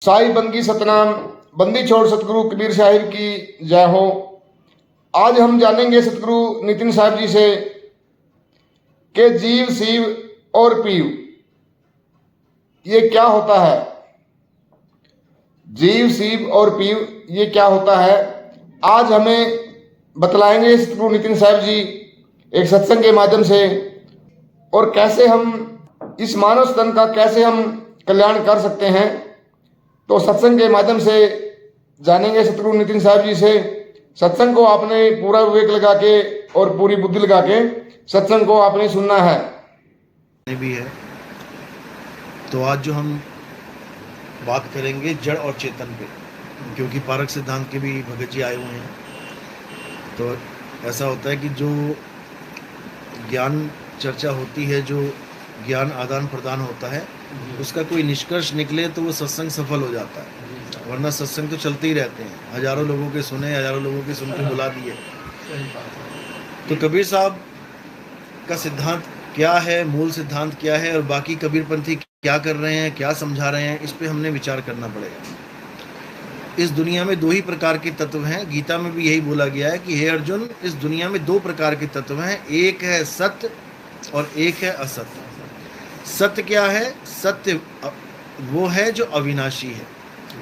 साई बंदी सतनाम बंदी छोड़ सतगुरु कबीर साहिब की जय हो। आज हम जानेंगे सतगुरु नितिन साहब जी से कि जीव शिव और पीव ये क्या होता है। जीव शिव और पीव ये क्या होता है, आज हमें बतलाएंगे सतगुरु नितिन साहब जी एक सत्संग के माध्यम से। और कैसे हम इस मानव तन का कैसे हम कल्याण कर सकते हैं, तो सत्संग के माध्यम से जानेंगे सतगुरु नितिन साहब जी से। सत्संग को आपने पूरा विवेक लगा के और पूरी बुद्धि लगा के सत्संग को आपने सुनना है भी है। तो आज जो हम बात करेंगे जड़ और चेतन पे, क्योंकि पारक सिद्धांत के भी भगत जी आए हुए हैं। तो ऐसा होता है कि जो ज्ञान चर्चा होती है, जो ज्ञान आदान प्रदान होता है, उसका कोई निष्कर्ष निकले तो वो सत्संग सफल हो जाता है। वरना सत्संग तो चलते ही रहते हैं, हजारों लोगों के सुने, हजारों लोगों के सुन के बुला दिए। तो कबीर साहब का सिद्धांत क्या है, मूल सिद्धांत क्या है, और बाकी कबीरपंथी क्या कर रहे हैं, क्या समझा रहे हैं, इस पे हमने विचार करना पड़ेगा। इस दुनिया में दो ही प्रकार के तत्व हैं। गीता में भी यही बोला गया है कि हे अर्जुन, इस दुनिया में दो प्रकार के तत्व हैं, एक है सत्य और एक है असत्य। सत्य क्या है? सत्य वो है जो अविनाशी है,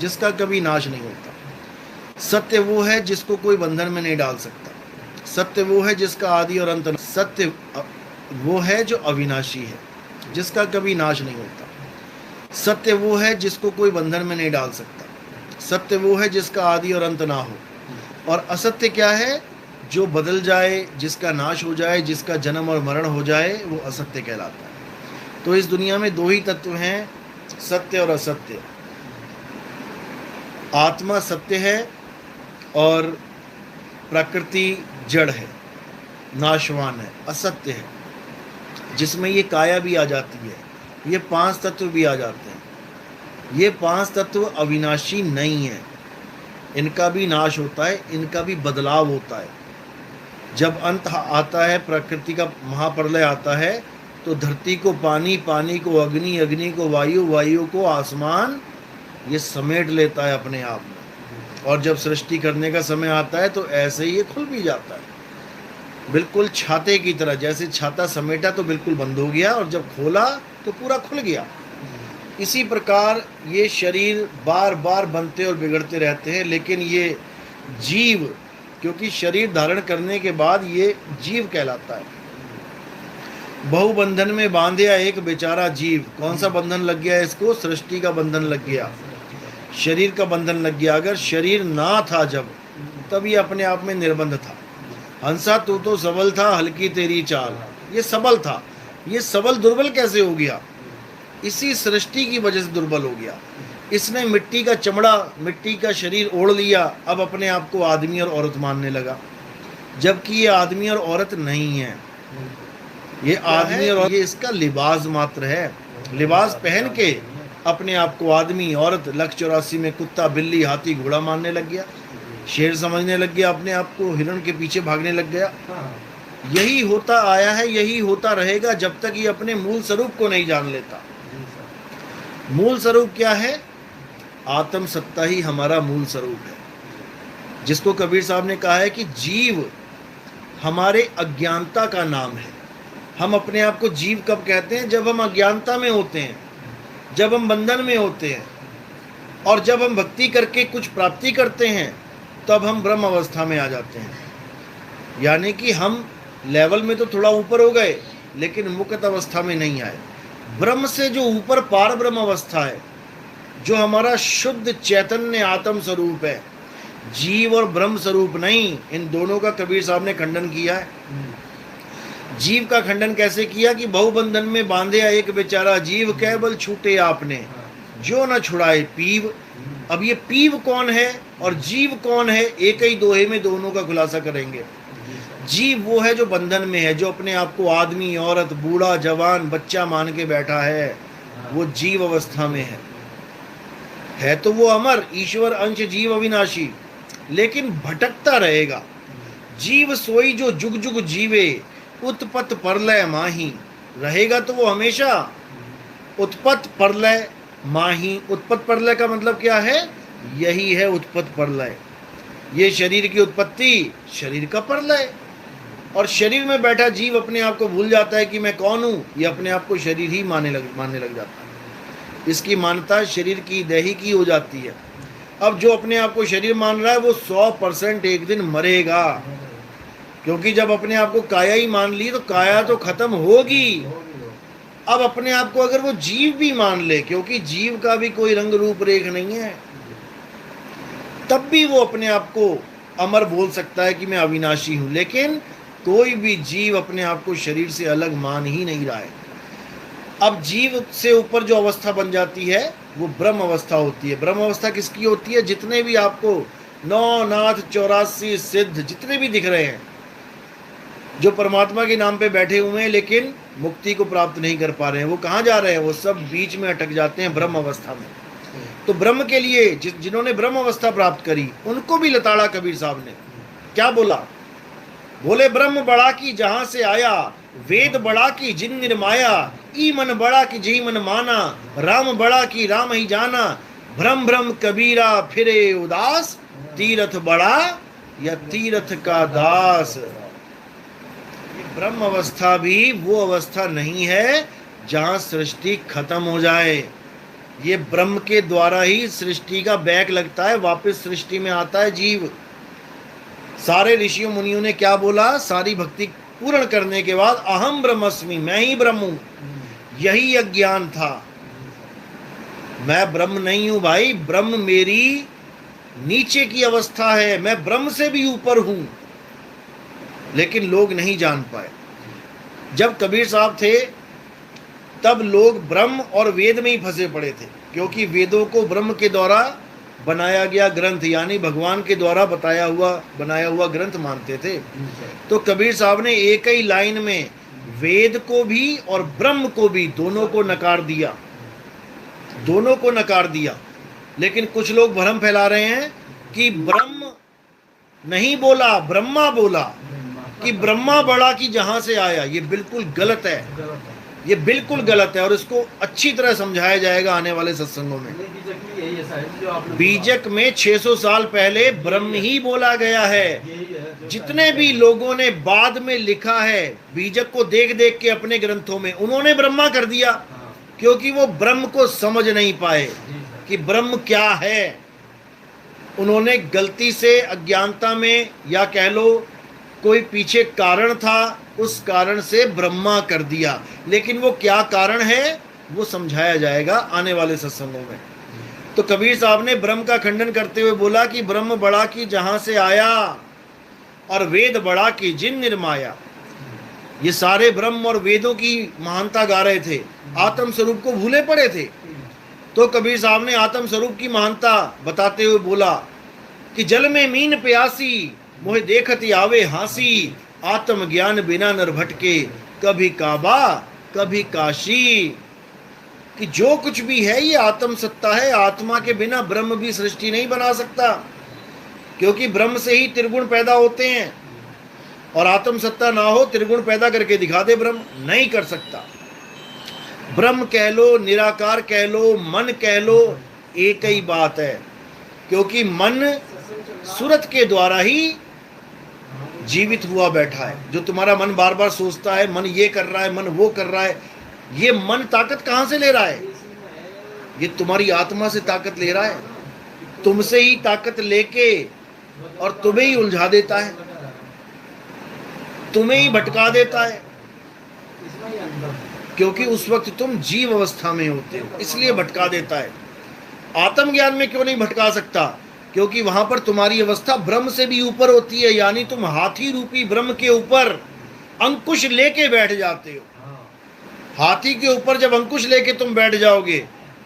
जिसका कभी नाश नहीं होता। सत्य वो है जिसको कोई बंधन में नहीं डाल सकता। सत्य वो है जिसका आदि और अंत। सत्य वो है जो अविनाशी है, जिसका कभी नाश नहीं होता। सत्य वो है जिसको कोई बंधन में नहीं डाल सकता। सत्य वो है जिसका आदि और अंत ना हो। और असत्य क्या है? जो बदल जाए, जिसका नाश हो जाए, जिसका जन्म और मरण हो जाए, वो असत्य कहलाता है। तो इस दुनिया में दो ही तत्व हैं, सत्य और असत्य। आत्मा सत्य है और प्रकृति जड़ है, नाशवान है, असत्य है, जिसमें ये काया भी आ जाती है, ये पांच तत्व भी आ जाते हैं। ये पांच तत्व अविनाशी नहीं है, इनका भी नाश होता है, इनका भी बदलाव होता है। जब अंत आता है, प्रकृति का महाप्रलय आता है, तो धरती को पानी, पानी को अग्नि, अग्नि को वायु, वायु को आसमान, ये समेट लेता है अपने आप में। और जब सृष्टि करने का समय आता है तो ऐसे ही ये खुल भी जाता है, बिल्कुल छाते की तरह। जैसे छाता समेटा तो बिल्कुल बंद हो गया, और जब खोला तो पूरा खुल गया। इसी प्रकार ये शरीर बार बार बनते और बिगड़ते रहते हैं, लेकिन ये जीव, क्योंकि शरीर धारण करने के बाद ये जीव कहलाता है। बहुबंधन में बांधया एक बेचारा जीव। कौन सा बंधन लग गया इसको? सृष्टि का बंधन लग गया, शरीर का बंधन लग गया। अगर शरीर ना था जब, तब ये अपने आप में निर्बंध था। हंसा तू तो सबल था, हल्की तेरी चाल। ये सबल था, ये सबल दुर्बल कैसे हो गया? इसी सृष्टि की वजह से दुर्बल हो गया। इसने मिट्टी का चमड़ा, मिट्टी का शरीर ओढ़ लिया, अब अपने आप को आदमी और औरत मानने लगा, जबकि ये आदमी और औरत नहीं है। ये आदमी और ये इसका लिबास मात्र है। लिबास पहन के अपने आप को आदमी, औरत, लक्ष्य 84 में कुत्ता, बिल्ली, हाथी, घोड़ा मानने लग गया, शेर समझने लग गया, अपने आप को हिरण के पीछे भागने लग गया। यही होता आया है, यही होता रहेगा जब तक ये अपने मूल स्वरूप को नहीं जान लेता। मूल स्वरूप क्या है? आत्म सत्ता ही हमारा मूल स्वरूप है, जिसको कबीर साहब ने कहा है कि जीव हमारे अज्ञानता का नाम है। हम अपने आप को जीव कब कहते हैं? जब हम अज्ञानता में होते हैं, जब हम बंधन में होते हैं, और जब हम भक्ति करके कुछ प्राप्ति करते हैं, तब हम ब्रह्म अवस्था में आ जाते हैं। यानी कि हम लेवल में तो थोड़ा ऊपर हो गए, लेकिन मुक्त अवस्था में नहीं आए। ब्रह्म से जो ऊपर पार ब्रह्म अवस्था है, जो हमारा शुद्ध चैतन्य आत्म स्वरूप है, जीव और ब्रह्म स्वरूप नहीं। इन दोनों का कबीर साहब ने खंडन किया है। जीव का खंडन कैसे किया कि बहुबंधन में बांधे एक बेचारा जीव, केवल छूटे आपने जो न छुड़ाए पीव। अब ये पीव कौन है और जीव कौन है, एक ही दोहे में दोनों का खुलासा करेंगे। जीव वो है जो बंधन में है, जो अपने आप को आदमी, औरत, बूढ़ा, जवान, बच्चा मान के बैठा है, वो जीव अवस्था में है तो वो अमर, ईश्वर अंश, जीव अविनाशी, लेकिन भटकता रहेगा। जीव सोई जो जुग जुग जीवे, उत्पत्त प्रलय माही। रहेगा तो वो हमेशा उत्पत्त प्रलय माही। उत्पत्ति प्रलय का मतलब क्या है? यही है उत्पत्ति प्रलय। ये शरीर की उत्पत्ति, शरीर का प्रलय। और शरीर में बैठा जीव अपने आप को भूल जाता है कि मैं कौन हूं। ये अपने आप को शरीर ही मानने लग जाता है। इसकी मान्यता शरीर की, देही की हो जाती है। अब जो अपने आप को शरीर मान रहा है वो 100% एक दिन मरेगा, क्योंकि जब अपने आप को काया ही मान ली तो काया तो खत्म होगी। अब अपने आप को अगर वो जीव भी मान ले, क्योंकि जीव का भी कोई रंग रूप रेख नहीं है, तब भी वो अपने आप को अमर बोल सकता है कि मैं अविनाशी हूं। लेकिन कोई भी जीव अपने आप को शरीर से अलग मान ही नहीं रहा है। अब जीव से ऊपर जो अवस्था बन जाती है वो ब्रह्म अवस्था होती है। ब्रह्म अवस्था किसकी होती है? जितने भी आपको 9 नाथ 84 सिद्ध जितने भी दिख रहे हैं, जो परमात्मा के नाम पे बैठे हुए हैं लेकिन मुक्ति को प्राप्त नहीं कर पा रहे हैं, वो कहाँ जा रहे हैं? वो सब बीच में अटक जाते हैं ब्रह्म अवस्था में। तो ब्रह्म के लिए जिन्होंने ब्रह्म अवस्था प्राप्त करी, उनको भी लताड़ा कबीर साहब ने क्या बोला? बोले ब्रह्म बड़ा की जहां से आया, वेद बड़ा की जिन निर्माया, ई मन बड़ा की जी मन माना, राम बड़ा की राम ही जाना, भ्रम भ्रम कबीरा फिरे उदास, तीरथ बड़ा या तीरथ का दास। ब्रह्म अवस्था भी वो अवस्था नहीं है जहां सृष्टि खत्म हो जाए। ये ब्रह्म के द्वारा ही सृष्टि का बैक लगता है, वापस सृष्टि में आता है जीव। सारे ऋषियों मुनियों ने क्या बोला? सारी भक्ति पूर्ण करने के बाद अहम ब्रह्मस्मि, मैं ही ब्रह्म हूं। यही अज्ञान था, मैं ब्रह्म नहीं हूं भाई, ब्रह्म मेरी नीचे की अवस्था है, मैं ब्रह्म से भी ऊपर हूं। लेकिन लोग नहीं जान पाए। जब कबीर साहब थे तब लोग ब्रह्म और वेद में ही फंसे पड़े थे, क्योंकि वेदों को ब्रह्म के द्वारा बनाया गया ग्रंथ, यानी भगवान के द्वारा बनाया हुआ ग्रंथ मानते थे। तो कबीर साहब ने एक ही लाइन में वेद को भी और ब्रह्म को भी, दोनों को नकार दिया, दोनों को नकार दिया। लेकिन कुछ लोग भ्रम फैला रहे हैं कि ब्रह्म नहीं बोला, ब्रह्मा बोला, कि ब्रह्मा बड़ा की जहां से आया। ये बिल्कुल गलत है, ये बिल्कुल गलत है, और इसको अच्छी तरह समझाया जाएगा आने वाले सत्संगों में। बीजक में 600 साल पहले ब्रह्म ही बोला गया है। जितने भी लोगों ने बाद में लिखा है बीजक को देख देख के अपने ग्रंथों में, उन्होंने ब्रह्मा कर दिया, क्योंकि वो ब्रह्म को समझ नहीं पाए कि ब्रह्म क्या है। उन्होंने गलती से अज्ञानता में, या कह लो कोई पीछे कारण था, उस कारण से ब्रह्मा कर दिया। लेकिन वो क्या कारण है वो समझाया जाएगा आने वाले सत्संगों में। तो कबीर साहब ने ब्रह्म का खंडन करते हुए बोला कि ब्रह्म बड़ा की जहां से आया और वेद बड़ा की जिन निर्माया। ये सारे ब्रह्म और वेदों की महानता गा रहे थे, आत्म स्वरूप को भूले पड़े थे। तो कबीर साहब ने आत्म स्वरूप की महानता बताते हुए बोला कि जल में मीन प्यासी, मोहे देखती आवे हांसी, आत्म ज्ञान बिना नर भटके, कभी काबा कभी काशी। कि जो कुछ भी है ये आत्म सत्ता है, आत्मा के बिना ब्रह्म भी सृष्टि नहीं बना सकता, क्योंकि ब्रह्म से ही त्रिगुण पैदा होते हैं। और आत्म सत्ता ना हो, त्रिगुण पैदा करके दिखा दे ब्रह्म, नहीं कर सकता। ब्रह्म कह लो, निराकार कह लो, मन कह लो, एक ही बात है, क्योंकि मन सूरत के द्वारा ही जीवित हुआ बैठा है। जो तुम्हारा मन बार बार सोचता है, मन ये कर रहा है, मन वो कर रहा है, ये मन ताकत कहां से ले रहा है? ये तुम्हारी आत्मा से ताकत ले रहा है, तुमसे ही ताकत लेके और तुम्हें ही उलझा देता है, तुम्हें ही भटका देता है, क्योंकि उस वक्त तुम जीव अवस्था में होते हो, इसलिए भटका देता है। आत्मज्ञान में क्यों नहीं भटका सकता? क्योंकि वहां पर तुम्हारी अवस्था ब्रह्म से भी ऊपर होती है, यानी तुम हाथी रूपी ब्रह्म के ऊपर अंकुश लेके बैठ जाते हो। हाथी के ऊपर जब अंकुश लेके तुम बैठ जाओगे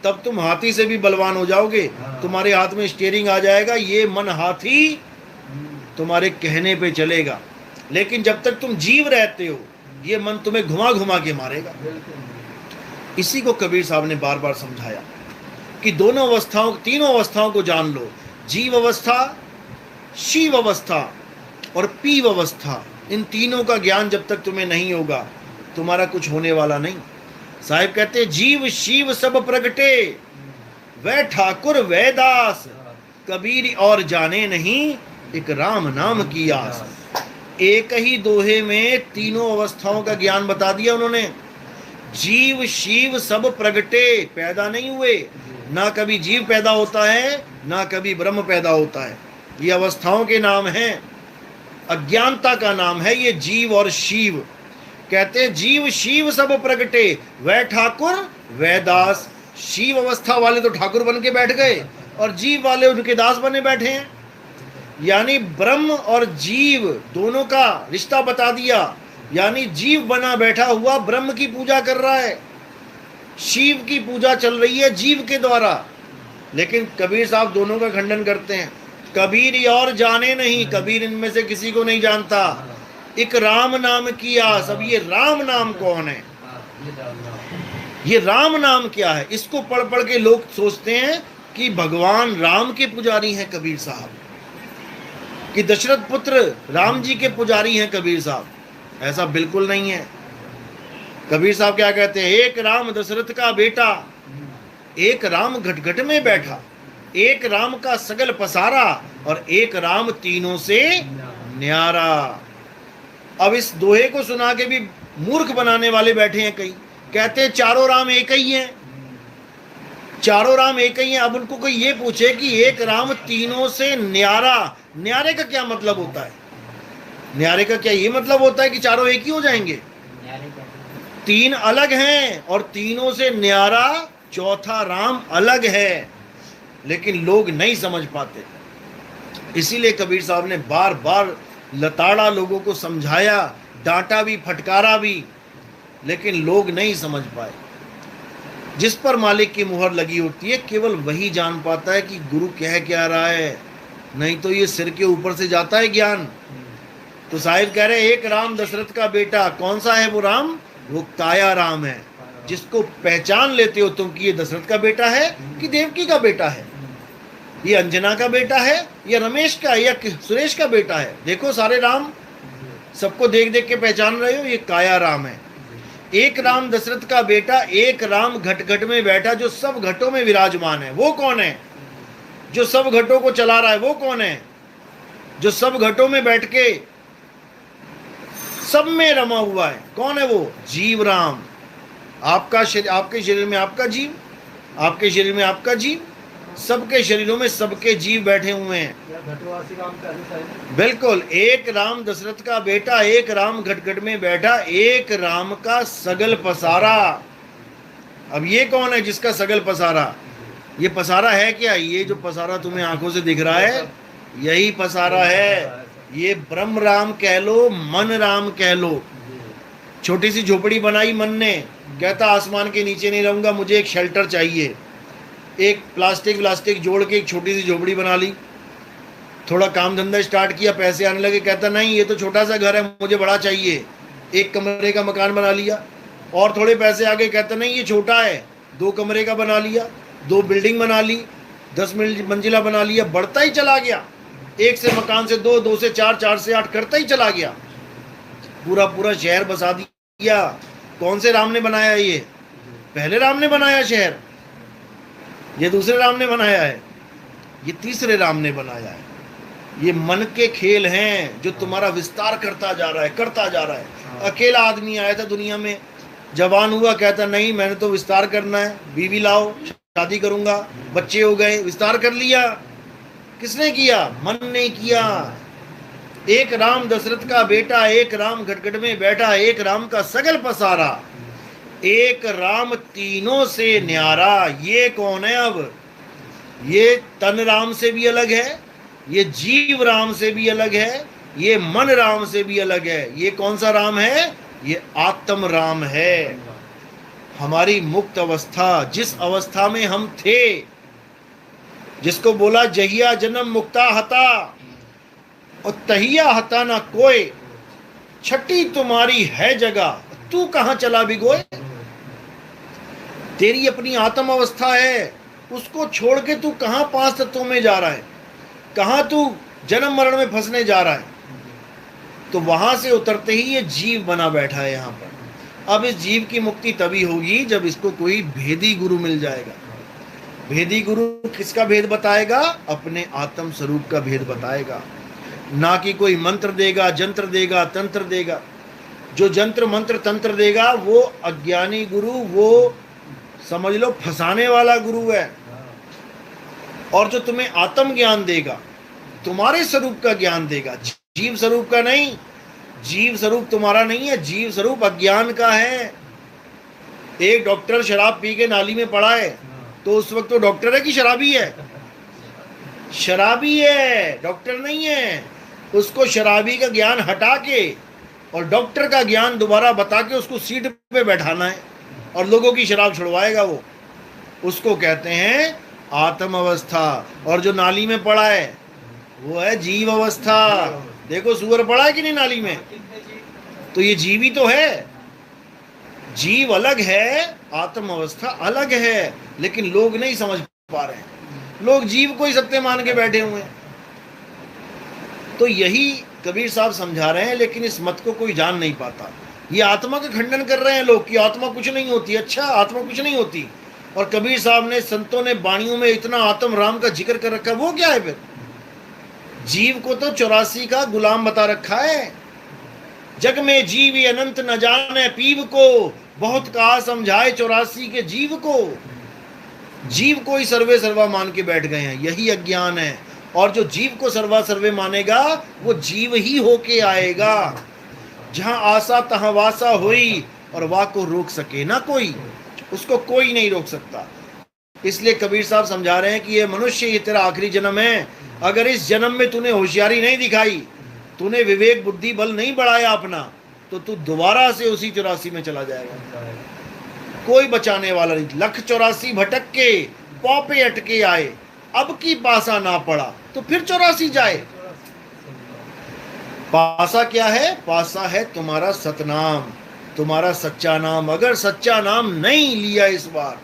तब तुम हाथी से भी बलवान हो जाओगे। तुम्हारे हाथ में स्टीयरिंग आ जाएगा, ये मन हाथी तुम्हारे कहने पे चलेगा। लेकिन जब तक तुम जीव रहते हो ये मन तुम्हें घुमा घुमा के मारेगा। इसी को कबीर साहब ने बार बार समझाया कि दोनों अवस्थाओं, तीनों अवस्थाओं को जान लो, जीव अवस्था, शिव अवस्था और पीव अवस्था। इन तीनों का ज्ञान जब तक तुम्हें नहीं होगा तुम्हारा कुछ होने वाला नहीं। साहिब कहते जीव शिव सब प्रगटे, वह ठाकुर वैदास, कबीर और जाने नहीं, एक राम नाम की आस। एक ही दोहे में तीनों अवस्थाओं का ज्ञान बता दिया उन्होंने। जीव शिव सब प्रगटे, पैदा नहीं हुए, ना कभी जीव पैदा होता है ना कभी ब्रह्म पैदा होता है। ये अवस्थाओं के नाम हैं, अज्ञानता का नाम है ये जीव और शिव। कहते जीव शिव सब प्रगटे, वह ठाकुर वह दास। शिव अवस्था वाले तो ठाकुर बन के बैठ गए और जीव वाले उनके दास बने बैठे हैं। यानी ब्रह्म और जीव दोनों का रिश्ता बता दिया। यानी जीव बना बैठा हुआ ब्रह्म की पूजा कर रहा है, शिव की पूजा चल रही है जीव के द्वारा। लेकिन कबीर साहब दोनों का खंडन करते हैं। कबीर और जाने नहीं, कबीर इनमें से किसी को नहीं जानता। एक राम नाम की आस। अब ये राम नाम कौन है, ये राम नाम क्या है? इसको पढ़ पढ़ के लोग सोचते हैं कि भगवान राम के पुजारी हैं कबीर साहब, कि दशरथ पुत्र राम जी के पुजारी हैं कबीर साहब। ऐसा बिल्कुल नहीं है। कबीर साहब क्या कहते हैं? एक राम दशरथ का बेटा, एक राम घट में बैठा, एक राम का सगल पसारा, और एक राम तीनों से न्यारा। अब इस दोहे को सुना के भी मूर्ख बनाने वाले बैठे हैं कई। कहते हैं चारों राम एक ही हैं, चारों राम एक ही हैं। अब उनको कोई ये पूछे कि एक राम तीनों से न्यारा, न्यारे का क्या मतलब होता है? न्यारे का क्या ये मतलब होता है कि चारों एक ही हो जाएंगे? तीन अलग हैं और तीनों से न्यारा चौथा राम अलग है, लेकिन लोग नहीं समझ पाते। इसीलिए कबीर साहब ने बार बार लताड़ा, लोगों को समझाया, डांटा भी, फटकारा भी, लेकिन लोग नहीं समझ पाए। जिस पर मालिक की मुहर लगी होती है केवल वही जान पाता है कि गुरु कह क्या रहा है, नहीं तो ये सिर के ऊपर से जाता है ज्ञान। तो साहिब कह रहे एक राम दशरथ का बेटा, कौन सा है वो राम? वो काया राम है, जिसको पहचान लेते हो तुम कि ये दशरथ का बेटा है कि देवकी का बेटा है, ये अंजना का बेटा है या रमेश का या सुरेश का बेटा है। देखो सारे राम सबको देख देख के पहचान रहे हो, ये काया राम है। एक राम दशरथ का बेटा, एक राम घट में बैठा, जो सब घटों में विराजमान है। वो कौन है? जो सब घटों को चला रहा है वो कौन है? जो सब घटों में बैठ के सब में रमा हुआ है, कौन है वो? जीव राम। आपका शरीर, आपके शरीर में आपका जीव, आपके शरीर में आपका जीव, सबके शरीरों में सबके जीव बैठे हुए हैं। बिल्कुल। एक राम दशरथ का बेटा, एक राम घट में बैठा, एक राम का सगल पसारा। अब ये कौन है जिसका सगल पसारा? ये पसारा है क्या? ये जो पसारा तुम्हें आंखों से दिख रहा है यही पसारा है। ये ब्रह्म राम कह लो, मन राम कह लो। छोटी सी झोपड़ी बनाई मन ने, कहता आसमान के नीचे नहीं रहूंगा, मुझे एक शेल्टर चाहिए। एक प्लास्टिक जोड़ के एक छोटी सी झोपड़ी बना ली। थोड़ा काम धंधा स्टार्ट किया, पैसे आने लगे, कहता नहीं ये तो छोटा सा घर है, मुझे बड़ा चाहिए। एक कमरे का मकान बना लिया। और थोड़े पैसे आ गए, कहता नहीं ये छोटा है, 2 कमरे का बना लिया, 2 बिल्डिंग बना ली, 10 मंजिला बना लिया। बढ़ता ही चला गया, 1 से मकान से 2, 2 से 4, 4 से 8 करता ही चला गया। पूरा पूरा शहर बसा दिया। कौन से राम ने बनाया? ये पहले राम ने बनाया शहर, ये दूसरे राम ने बनाया है, ये तीसरे राम ने बनाया है। ये मन के खेल हैं जो तुम्हारा विस्तार करता जा रहा है, करता जा रहा है। अकेला आदमी आया था दुनिया में, जवान हुआ, कहता नहीं मैंने तो विस्तार करना है, बीवी लाओ, शादी करूंगा, बच्चे हो गए, विस्तार कर लिया। किसने किया? मन ने किया। एक राम दशरथ का बेटा, एक राम घट में बैठा, एक राम का सगल पसारा, एक राम तीनों से न्यारा। ये कौन है? अब ये तन राम से भी अलग है, ये जीव राम से भी अलग है, ये मन राम से भी अलग है। ये कौन सा राम है? ये आत्म राम है। हमारी मुक्त अवस्था, जिस अवस्था में हम थे, जिसको बोला जहिया जन्म मुक्ता हता और तहिया हता ना कोई, छठी तुम्हारी है जगह, तू कहां चला भिगोए। तेरी अपनी आत्म अवस्था है, उसको छोड़ के तू कहां 5 तत्वों में जा रहा है, कहां तू जन्म मरण में फंसने जा रहा है। तो वहां से उतरते ही ये जीव बना बैठा है यहाँ पर। अब इस जीव की मुक्ति तभी होगी जब इसको कोई भेदी गुरु मिल जाएगा। भेदी गुरु किसका भेद बताएगा? अपने आत्म स्वरूप का भेद बताएगा, ना कि कोई मंत्र देगा, जंत्र देगा, तंत्र देगा। जो जंत्र मंत्र तंत्र देगा वो अज्ञानी गुरु, वो समझ लो फंसाने वाला गुरु है। और जो तुम्हें आत्म ज्ञान देगा, तुम्हारे स्वरूप का ज्ञान देगा, जीव स्वरूप का नहीं। जीव स्वरूप तुम्हारा नहीं है, जीव स्वरूप अज्ञान का है। एक डॉक्टर शराब पी के नाली में पड़ा है, तो उस वक्त तो डॉक्टर है कि शराबी है? शराबी है, डॉक्टर नहीं है। उसको शराबी का ज्ञान हटा के और डॉक्टर का ज्ञान दोबारा बता के उसको सीट पे बैठाना है और लोगों की शराब छुड़वाएगा वो। उसको कहते हैं आत्म अवस्था। और जो नाली में पड़ा है वो है जीव अवस्था। देखो सुअर पड़ा है कि नहीं नाली में, तो ये जीव ही तो है। जीव अलग है, आत्म अवस्था अलग है, लेकिन लोग नहीं समझ पा रहे हैं। लोग जीव को ही सत्य मान के बैठे हुए हैं। तो यही कबीर साहब समझा रहे हैं, लेकिन इस मत को कोई जान नहीं पाता। ये आत्मा का खंडन कर रहे हैं लोग कि आत्मा कुछ नहीं होती। अच्छा, आत्मा कुछ नहीं होती। और कबीर साहब ने, संतों ने वाणियों में इतना आत्म राम का जिक्र कर रखा है, वो क्या है फिर? जीव को तो 84 का गुलाम बता रखा है। जग में जीव अनंत न जाने पीव को, बहुत कहा समझाए 84 के जीव को। जीव को ही सर्वे सर्वा मान के बैठ गए हैं, यही अज्ञान है। और जो जीव को सर्वा सर्वे मानेगा वो जीव ही होके आएगा। जहां आशा तहां वासा हुई, और वाह को रोक सके ना कोई, उसको कोई नहीं रोक सकता। इसलिए कबीर साहब समझा रहे हैं कि ये मनुष्य, ये तेरा आखिरी जन्म है। अगर इस जन्म में तूने होशियारी नहीं दिखाई, तूने विवेक बुद्धि बल नहीं बढ़ाया अपना, तो तू दोबारा से उसी 84 में चला जाएगा। कोई बचाने वाला नहीं। 184 भटक के पौ पे अटके आए, अब की पासा ना पड़ा तो फिर 84 जाए। पासा क्या है? पासा है तुम्हारा सतनाम, तुम्हारा सच्चा नाम। अगर सच्चा नाम नहीं लिया इस बार,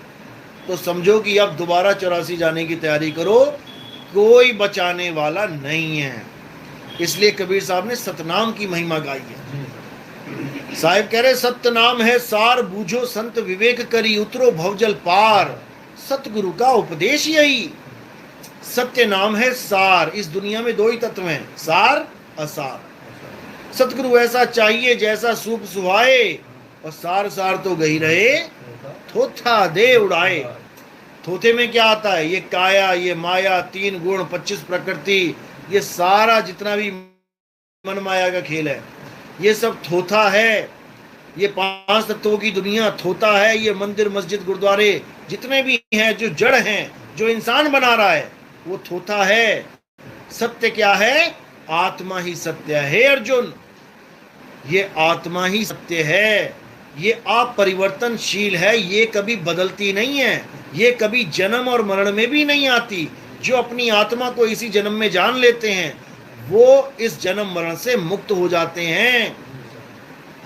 तो समझो कि अब दोबारा 84 जाने की तैयारी करो। कोई बचाने वाला नहीं है। इसलिए कबीर साहब ने सतनाम की महिमा गाई है। साहिब कह रहे सत्य नाम है सार, बूझो संत विवेक करी, उतरो भवजल पार। सतगुरु का उपदेश यही। सत्य नाम है सार। इस दुनिया में दो ही तत्व हैं, सार असार। सतगुरु ऐसा चाहिए जैसा सूप सुहाए, और सार सार तो गई रहे, थोथा दे उड़ाए। थोथे में क्या आता है? ये काया, ये माया, 3 गुण, 25 प्रकृति, ये सारा जितना भी मन माया का खेल है, ये सब थोथा है। ये 5 तत्वों की दुनिया थोथा है। ये मंदिर मस्जिद गुरुद्वारे जितने भी हैं, जो जड़ हैं, जो इंसान बना रहा है, वो थोथा है। सत्य क्या है? आत्मा ही सत्य है अर्जुन। ये आत्मा ही सत्य है। ये अपरिवर्तनशील है, ये कभी बदलती नहीं है, ये कभी जन्म और मरण में भी नहीं आती। जो अपनी आत्मा को इसी जन्म में जान लेते हैं, वो इस जन्म मरण से मुक्त हो जाते हैं।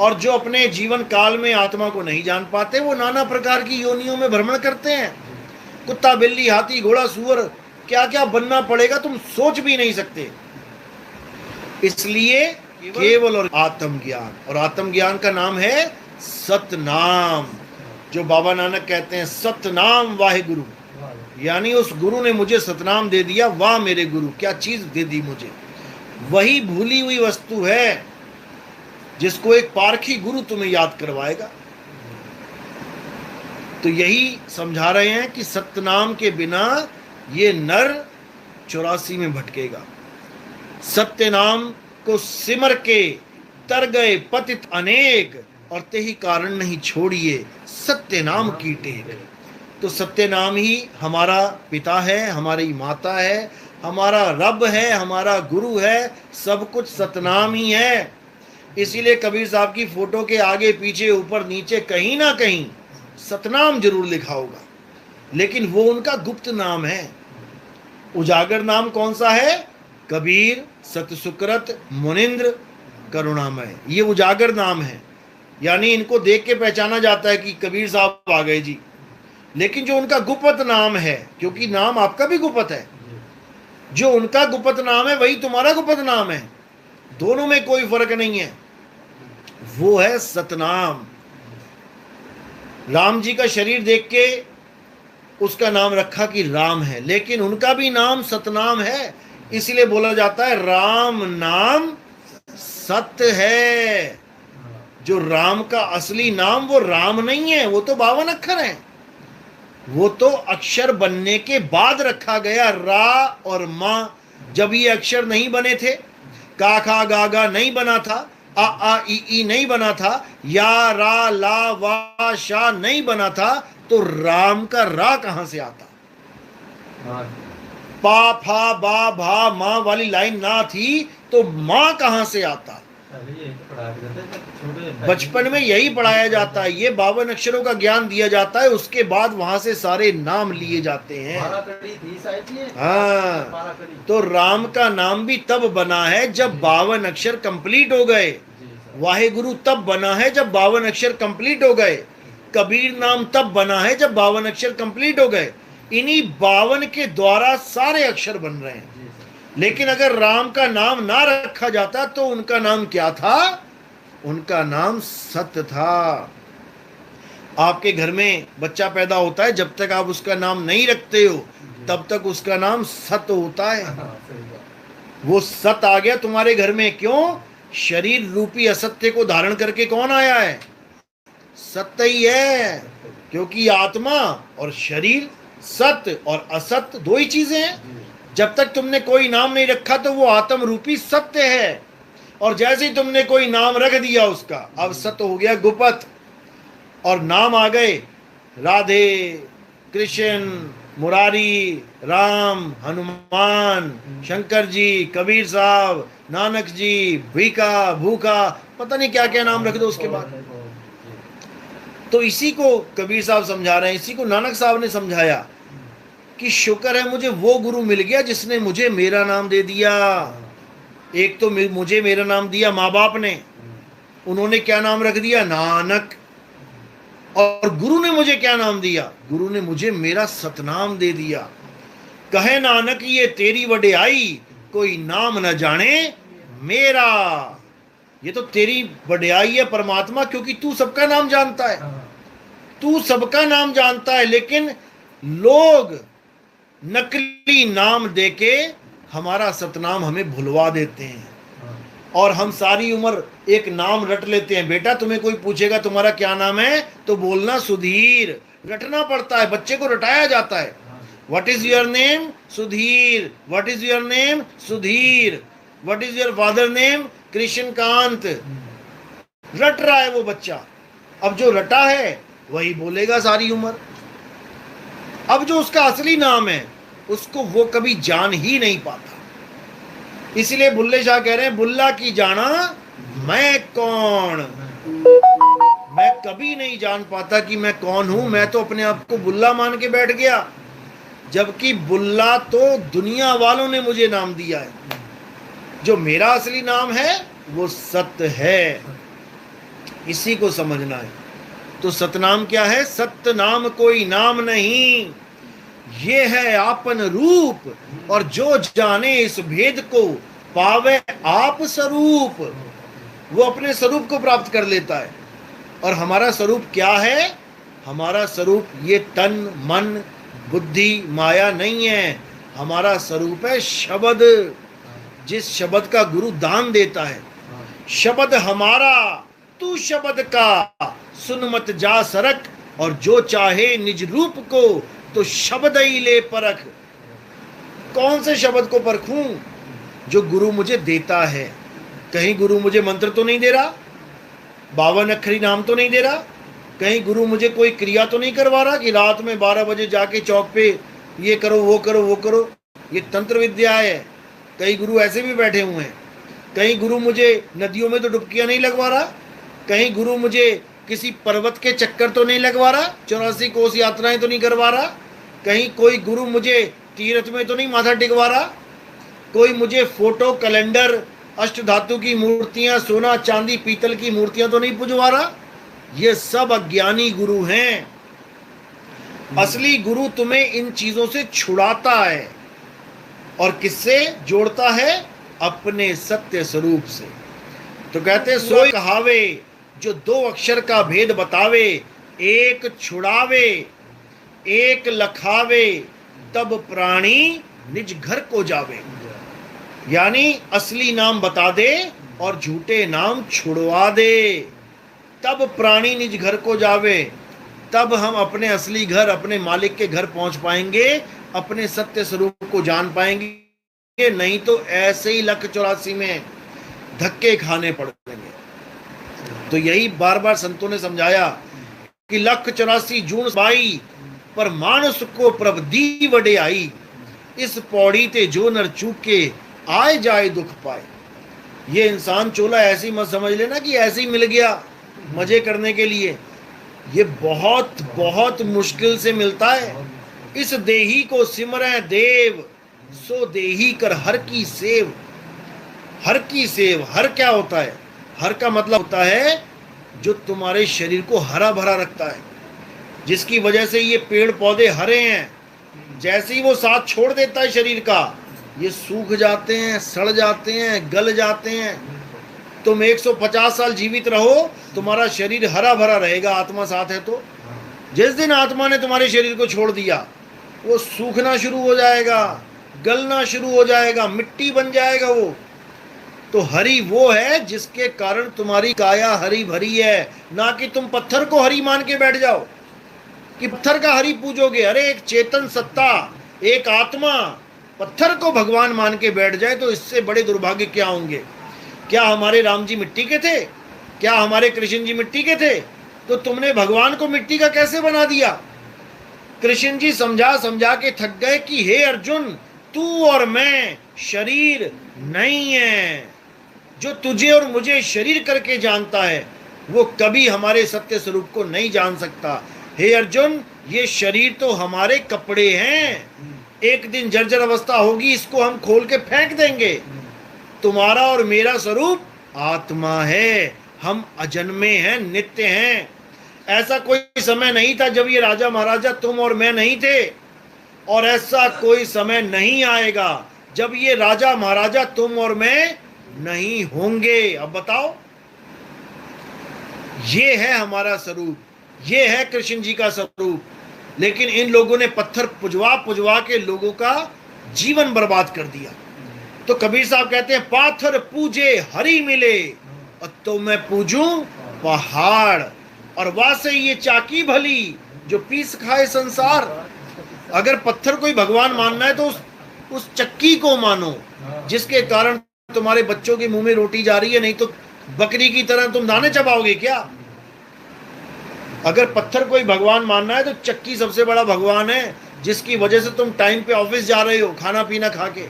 और जो अपने जीवन काल में आत्मा को नहीं जान पाते, वो नाना प्रकार की योनियों में भ्रमण करते हैं। कुत्ता, बिल्ली, हाथी, घोड़ा, सूअर, क्या क्या बनना पड़ेगा तुम सोच भी नहीं सकते। इसलिए केवल और आत्मज्ञान, और आत्मज्ञान का नाम है सतनाम। जो बाबा नानक कहते हैं सतनाम वाहे गुरु, यानी उस गुरु ने मुझे सतनाम दे दिया। वाह मेरे गुरु, क्या चीज दे दी मुझे। वही भूली हुई वस्तु है जिसको एक पारखी गुरु तुम्हें याद करवाएगा। तो यही समझा रहे हैं कि सतनाम के बिना ये नर 84 में भटकेगा। सत्य नाम को सिमर के तर गए पतित अनेक, और ते ही कारण नहीं छोड़िए सत्य नाम की टेक। तो सत्य नाम ही हमारा पिता है, हमारी माता है, हमारा रब है, हमारा गुरु है, सब कुछ सतनाम ही है। इसीलिए कबीर साहब की फोटो के आगे पीछे ऊपर नीचे कहीं ना कहीं सतनाम जरूर लिखा होगा, लेकिन वो उनका गुप्त नाम है। उजागर नाम कौन सा है? कबीर, सतसुकृत, मुनिंद्र, करुणामय, ये उजागर नाम है। यानी इनको देख के पहचाना जाता है कि कबीर साहब आ गए जी। लेकिन जो उनका गुप्त नाम है, क्योंकि नाम आपका भी गुप्त है, जो उनका गुप्त नाम है वही तुम्हारा गुप्त नाम है, दोनों में कोई फर्क नहीं है, वो है सतनाम। राम जी का शरीर देख के उसका नाम रखा कि राम है, लेकिन उनका भी नाम सतनाम है, इसलिए बोला जाता है राम नाम सत्य है। जो राम का असली नाम वो राम नहीं है, वो तो 52 अक्षर है, वो तो अक्षर बनने के बाद रखा गया। रा और माँ, जब ये अक्षर नहीं बने थे, का खा गा गा नहीं बना था, आ ई नहीं बना था, या रा ला वा शा नहीं बना था, तो राम का रा कहां से आता? पा फा बा भा माँ वाली लाइन ना थी तो माँ कहां से आता? बचपन में यही पढ़ाया जाता है, ये 52 अक्षरों का ज्ञान दिया जाता है, उसके बाद वहां से सारे नाम लिए जाते हैं। हाँ, तो राम का नाम भी तब बना है जब 52 अक्षर कंप्लीट हो गए। वाहेगुरु तब बना है जब 52 अक्षर कंप्लीट हो गए। कबीर नाम तब बना है जब 52 अक्षर कंप्लीट हो गए। इन्हीं 52 के द्वारा सारे अक्षर बन रहे हैं। लेकिन अगर राम का नाम ना रखा जाता तो उनका नाम क्या था? उनका नाम सत्य था। आपके घर में बच्चा पैदा होता है, जब तक आप उसका नाम नहीं रखते हो तब तक उसका नाम सत्य होता है। वो सत्य आ गया तुम्हारे घर में, क्यों? शरीर रूपी असत्य को धारण करके कौन आया है? सत्य ही है, क्योंकि आत्मा और शरीर, सत्य और असत्य दो ही चीजें हैं। जब तक तुमने कोई नाम नहीं रखा तो वो आत्म रूपी सत्य है, और जैसे ही तुमने कोई नाम रख दिया उसका, अब सत्य हो गया गुपत, और नाम आ गए राधे, कृष्ण, मुरारी, राम, हनुमान, शंकर जी, कबीर साहब, नानक जी, भीखा, भूखा, पता नहीं क्या क्या नाम रख दो उसके बाद। तो इसी को कबीर साहब समझा रहे हैं, इसी को नानक साहब ने समझाया कि शुक्र है मुझे वो गुरु मिल गया जिसने मुझे मेरा नाम दे दिया। एक तो मुझे मेरा नाम दिया माँ बाप ने, उन्होंने क्या नाम रख दिया? नानक। और गुरु ने मुझे क्या नाम दिया? गुरु ने मुझे मेरा सतनाम दे दिया। कहे नानक ये तेरी वड्याई, कोई नाम न जाने मेरा। ये तो तेरी वड्याई है परमात्मा, क्योंकि तू सबका नाम जानता है, तू सबका नाम जानता है। लेकिन लोग नकली नाम देके हमारा सतनाम हमें भुलवा देते हैं, और हम सारी उम्र एक नाम रट लेते हैं। बेटा तुम्हें कोई पूछेगा तुम्हारा क्या नाम है तो बोलना सुधीर। रटना पड़ता है, बच्चे को रटाया जाता है। What is your name? Sudhir. What is your name? Sudhir. What is your father name? Krishnakant. रट रहा है वो बच्चा। अब जो रटा है वही बोलेगा सारी उम्र। अब जो उसका असली नाम है उसको वो कभी जान ही नहीं पाता। इसलिए बुल्ले शाह कह रहे हैं, बुल्ला की जाना मैं कौन। मैं कभी नहीं जान पाता कि मैं कौन हूं। मैं तो अपने आप को बुल्ला मान के बैठ गया, जबकि बुल्ला तो दुनिया वालों ने मुझे नाम दिया है। जो मेरा असली नाम है वो सत्य है, इसी को समझना है। तो सतनाम क्या है? सत्य नाम कोई नाम नहीं, ये है आपन रूप, और जो जाने इस भेद को पावे आप स्वरूप। वो अपने स्वरूप को प्राप्त कर लेता है। और हमारा स्वरूप क्या है? हमारा स्वरूप ये तन मन बुद्धि माया नहीं है। हमारा स्वरूप है शब्द, जिस शब्द का गुरु दान देता है। शब्द हमारा, तू शब्द का, सुन मत जा सरक, और जो चाहे निज रूप को तो शब्द ही ले परख। कौन से शब्द को परखूं? जो गुरु मुझे देता है। कहीं गुरु मुझे मंत्र तो नहीं दे रहा, 52 अक्षरी नाम तो नहीं दे रहा, कहीं गुरु मुझे कोई क्रिया तो नहीं करवा रहा कि रात में 12 बजे जाके चौक पे ये करो वो करो वो करो। ये तंत्र विद्या है। कई गुरु ऐसे भी बैठे हुए हैं। कहीं गुरु मुझे नदियों में तो डुबकियां नहीं लगवा रहा, कहीं गुरु मुझे किसी पर्वत के चक्कर तो नहीं लगवा रहा, 84 कोस यात्राएं तो नहीं करवा रहा, कहीं कोई गुरु मुझे तीर्थ में तो नहीं माथा टिकवा रहा, कोई मुझे फोटो कैलेंडर अष्ट धातु की मूर्तियां सोना चांदी पीतल की मूर्तियां तो नहीं पुजवा रहा। ये सब अज्ञानी गुरु हैं। असली गुरु तुम्हें इन चीजों से छुड़ाता है, और किससे जोड़ता है? अपने सत्य स्वरूप से। तो कहते सोई कहावे जो 2 अक्षर का भेद बतावे, एक छुड़ावे एक लखावे तब प्राणी निज घर को जावे। यानी असली नाम बता दे और झूठे नाम छुड़वा दे, तब प्राणी निज घर को जावे। तब हम अपने असली घर, अपने मालिक के घर पहुंच पाएंगे, अपने सत्य स्वरूप को जान पाएंगे। नहीं तो ऐसे ही लख 84 में धक्के खाने पड़ेंगे। तो यही बार बार संतों ने समझाया कि लख 84 जून बाई पर मानस को प्रभ दी वडे आई। इस पौड़ी ते जो नर चूके आए जाए दुख पाए। ये इंसान चोला ऐसी मत समझ लेना कि ऐसे ही मिल गया मजे करने के लिए। ये बहुत बहुत मुश्किल से मिलता है। इस देही को सिमरै देव, सो देही कर हर की सेव। हर की सेव, हर क्या होता है? हर का मतलब होता है जो तुम्हारे शरीर को हरा भरा रखता है, जिसकी वजह से ये पेड़ पौधे हरे हैं। जैसे ही वो साथ छोड़ देता है शरीर का, ये सूख जाते हैं, सड़ जाते हैं, गल जाते हैं। तुम 150 साल जीवित रहो, तुम्हारा शरीर हरा भरा रहेगा, आत्मा साथ है तो। जिस दिन आत्मा ने तुम्हारे शरीर को छोड़ दिया, वो सूखना शुरू हो जाएगा, गलना शुरू हो जाएगा, मिट्टी बन जाएगा वो। तो हरी वो है जिसके कारण तुम्हारी काया हरी भरी है, ना कि तुम पत्थर को हरी मान के बैठ जाओ कि पत्थर का हरी पूजोगे। अरे एक चेतन सत्ता, एक आत्मा पत्थर को भगवान मान के बैठ जाए तो इससे बड़े दुर्भाग्य क्या होंगे। क्या हमारे राम जी मिट्टी के थे? क्या हमारे कृष्ण जी मिट्टी के थे? तो तुमने भगवान को मिट्टी का कैसे बना दिया? कृष्ण जी समझा समझा के थक गए कि हे अर्जुन, तू और मैं शरीर नहीं है। जो तुझे और मुझे शरीर करके जानता है, वो कभी हमारे सत्य स्वरूप को नहीं जान सकता। हे अर्जुन, ये शरीर तो हमारे कपड़े हैं, एक दिन जर्जर अवस्था होगी, इसको हम खोल के फेंक देंगे। तुम्हारा और मेरा स्वरूप आत्मा है, हम अजन्मे हैं, नित्य हैं। ऐसा कोई समय नहीं था जब ये राजा महाराजा तुम और मैं नहीं थे, और ऐसा कोई समय नहीं आएगा जब ये राजा महाराजा तुम और मैं नहीं होंगे। अब बताओ, ये है हमारा स्वरूप, ये है कृष्ण जी का स्वरूप। लेकिन इन लोगों ने पत्थर पुजवा पुजवा के लोगों का जीवन बर्बाद कर दिया। तो कबीर साहब कहते हैं, पाथर पूजे हरि मिले, और तो मैं पूजूं पहाड़, और वासे ये चाकी भली जो पीस खाए संसार। अगर पत्थर कोई भगवान मानना है तो उस चक्की को मानो जिसके कारण तुम्हारे बच्चों के मुंह में रोटी जा रही है, नहीं तो बकरी की तरह तुम दाने चबाओगे क्या? अगर पत्थर कोई भगवान मानना है तो चक्की सबसे बड़ा भगवान है, जिसकी वजह से तुम टाइम पे ऑफिस जा रहे हो खाना पीना खा के।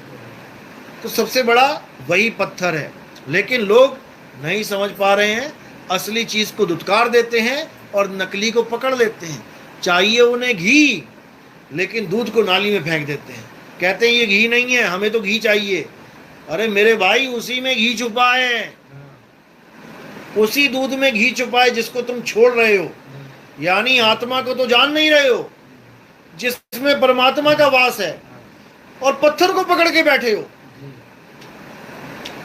तो सबसे बड़ा वही पत्थर है। लेकिन लोग नहीं समझ पा रहे हैं, असली चीज को धुतकार देते हैं और नकली को पकड़ लेते हैं। चाहिए उन्हें घी, लेकिन दूध को नाली में फेंक देते हैं, कहते हैं ये घी नहीं है, हमें तो घी चाहिए। अरे मेरे भाई, उसी में घी छुपा है, उसी दूध में घी छुपा है जिसको तुम छोड़ रहे हो। यानी आत्मा को तो जान नहीं रहे हो जिसमें परमात्मा का वास है, और पत्थर को पकड़ के बैठे हो।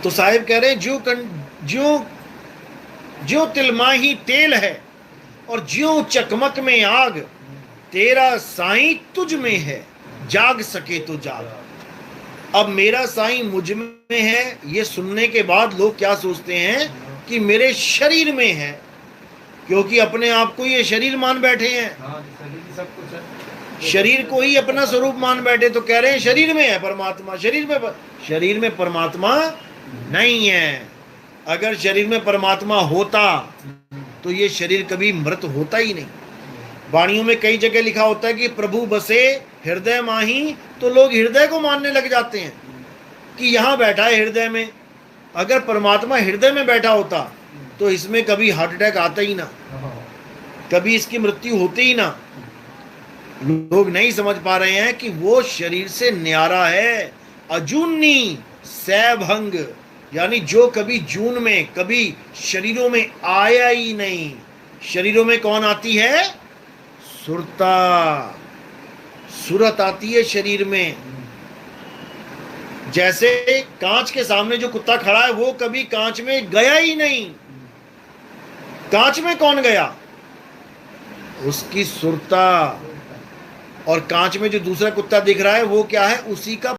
तो साहिब कह रहे, ज्यों तिलमाही तेल है और ज्यों चकमक में आग, तेरा साईं तुझ में है, जाग सके तो जाग। अब मेरा साईं मुझ में है, ये सुनने के बाद लोग क्या सोचते हैं कि मेरे शरीर में है, क्योंकि अपने आप को ये शरीर मान बैठे हैं, शरीर को ही अपना स्वरूप मान बैठे। तो कह रहे हैं शरीर में है परमात्मा, शरीर में परमात्मा नहीं है। अगर शरीर में परमात्मा होता तो ये शरीर कभी मृत होता ही नहीं। वाणियों में कई जगह लिखा होता है कि प्रभु बसे हृदय माही, तो लोग हृदय को मानने लग जाते हैं कि यहाँ बैठा है हृदय में। अगर परमात्मा हृदय में बैठा होता तो इसमें कभी हार्ट अटैक आता ही ना, कभी इसकी मृत्यु होती ही ना। लोग नहीं समझ पा रहे हैं कि वो शरीर से न्यारा है, अजूनी सैभंग, यानी जो कभी जून में, कभी शरीरों में आया ही नहीं। शरीरों में कौन आती है? सुरता, सुरत आती है शरीर में। जैसे कांच के सामने जो कुत्ता खड़ा है वो कभी कांच में गया ही नहीं। कांच में कौन गया? उसकी सुरता। और कांच में जो दूसरा कुत्ता दिख रहा है वो क्या है, उसी का